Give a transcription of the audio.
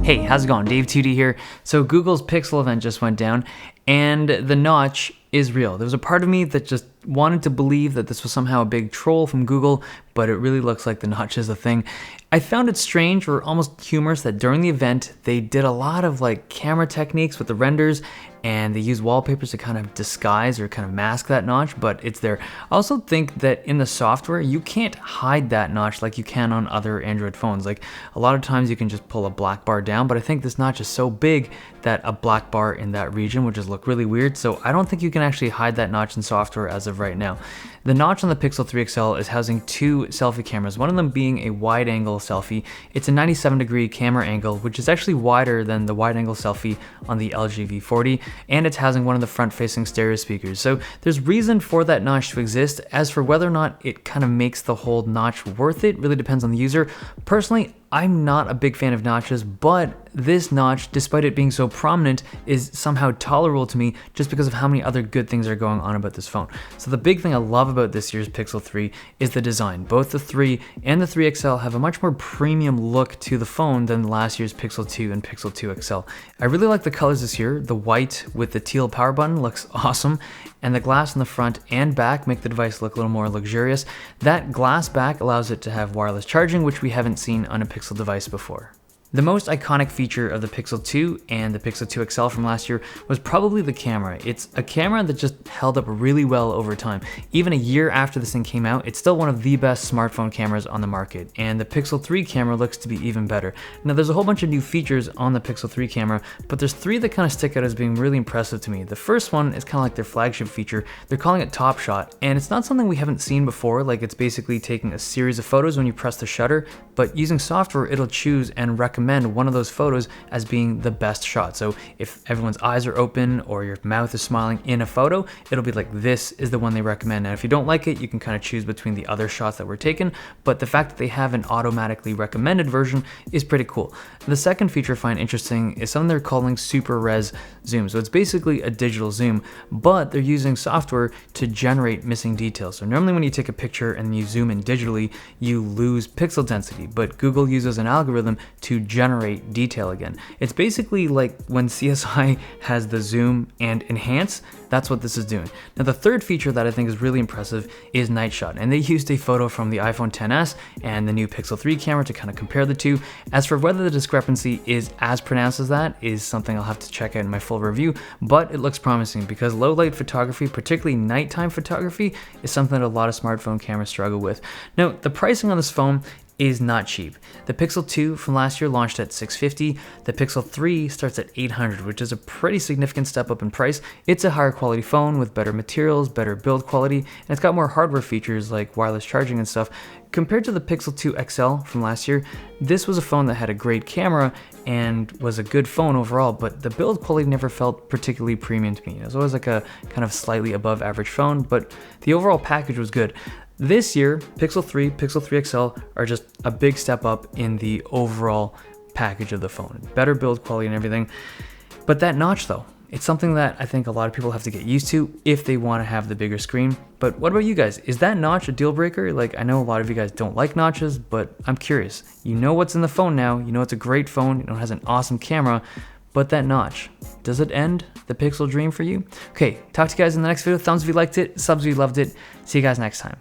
Hey, how's it going? Dave 2D here. So Google's Pixel event just went down, and the notch is real. There was a part of me that just wanted to believe that this was somehow a big troll from Google, but it really looks like the notch is a thing. I found it strange or almost humorous that during the event, they did a lot of like camera techniques with the renders, and they used wallpapers to kind of disguise or kind of mask that notch, but it's there. I also think that in the software, you can't hide that notch like you can on other Android phones. Like a lot of times you can just pull a black bar down, but I think this notch is so big that a black bar in that region would just look really weird. So I don't think you can actually hide that notch in software as of right now. The notch on the Pixel 3 XL is housing two selfie cameras, one of them being a wide angle selfie. It's a 97-degree camera angle, which is actually wider than the wide angle selfie on the LG V40, and it's housing one of the front-facing stereo speakers. So there's reason for that notch to exist. As for whether or not it kind of makes the whole notch worth it, really depends on the user. Personally, I'm not a big fan of notches, but this notch, despite it being so prominent, is somehow tolerable to me just because of how many other good things are going on about this phone. So the big thing I love about this year's Pixel 3 is the design. Both the 3 and the 3 XL have a much more premium look to the phone than last year's Pixel 2 and Pixel 2 XL. I really like the colors this year. The white with the teal power button looks awesome, and the glass in the front and back make the device look a little more luxurious. That glass back allows it to have wireless charging, which we haven't seen on a Pixel device before. The most iconic feature of the Pixel 2 and the Pixel 2 XL from last year was probably the camera. It's a camera that just held up really well over time. Even a year after this thing came out, it's still one of the best smartphone cameras on the market, and the Pixel 3 camera looks to be even better. Now there's a whole bunch of new features on the Pixel 3 camera, but there's three that kind of stick out as being really impressive to me. The first one is kind of like their flagship feature. They're calling it Top Shot, and it's not something we haven't seen before. Like, it's basically taking a series of photos when you press the shutter, but using software, it'll choose and recommend one of those photos as being the best shot. So if everyone's eyes are open or your mouth is smiling in a photo, it'll be like, this is the one they recommend. And if you don't like it, you can kind of choose between the other shots that were taken, but the fact that they have an automatically recommended version is pretty cool. The second feature I find interesting is something they're calling Super Res Zoom. So it's basically a digital zoom, but they're using software to generate missing details. So normally when you take a picture and you zoom in digitally, you lose pixel density, but Google uses an algorithm to generate detail again. It's basically like when CSI has the zoom and enhance, that's what this is doing. Now the third feature that I think is really impressive is Night Shot, and they used a photo from the iPhone XS and the new Pixel 3 camera to kind of compare the two. As for whether the discrepancy is as pronounced as that is something I'll have to check out in my full review, but it looks promising because low light photography, particularly nighttime photography, is something that a lot of smartphone cameras struggle with. Now the pricing on this phone is not cheap. The Pixel 2 from last year launched at $650. The Pixel 3 starts at $800, which is a pretty significant step up in price. It's a higher quality phone with better materials, better build quality, and it's got more hardware features like wireless charging and stuff. Compared to the Pixel 2 XL from last year, this was a phone that had a great camera and was a good phone overall, but the build quality never felt particularly premium to me. It was always like a kind of slightly above average phone, but the overall package was good. This year, Pixel 3, Pixel 3 XL are just a big step up in the overall package of the phone. Better build quality and everything. But that notch though, it's something that I think a lot of people have to get used to if they want to have the bigger screen. But what about you guys? Is that notch a deal breaker? Like, I know a lot of you guys don't like notches, but I'm curious. You know what's in the phone now, you know it's a great phone, you know it has an awesome camera, but that notch, does it end the Pixel dream for you? Okay, talk to you guys in the next video. Thumbs if you liked it, subs if you loved it. See you guys next time.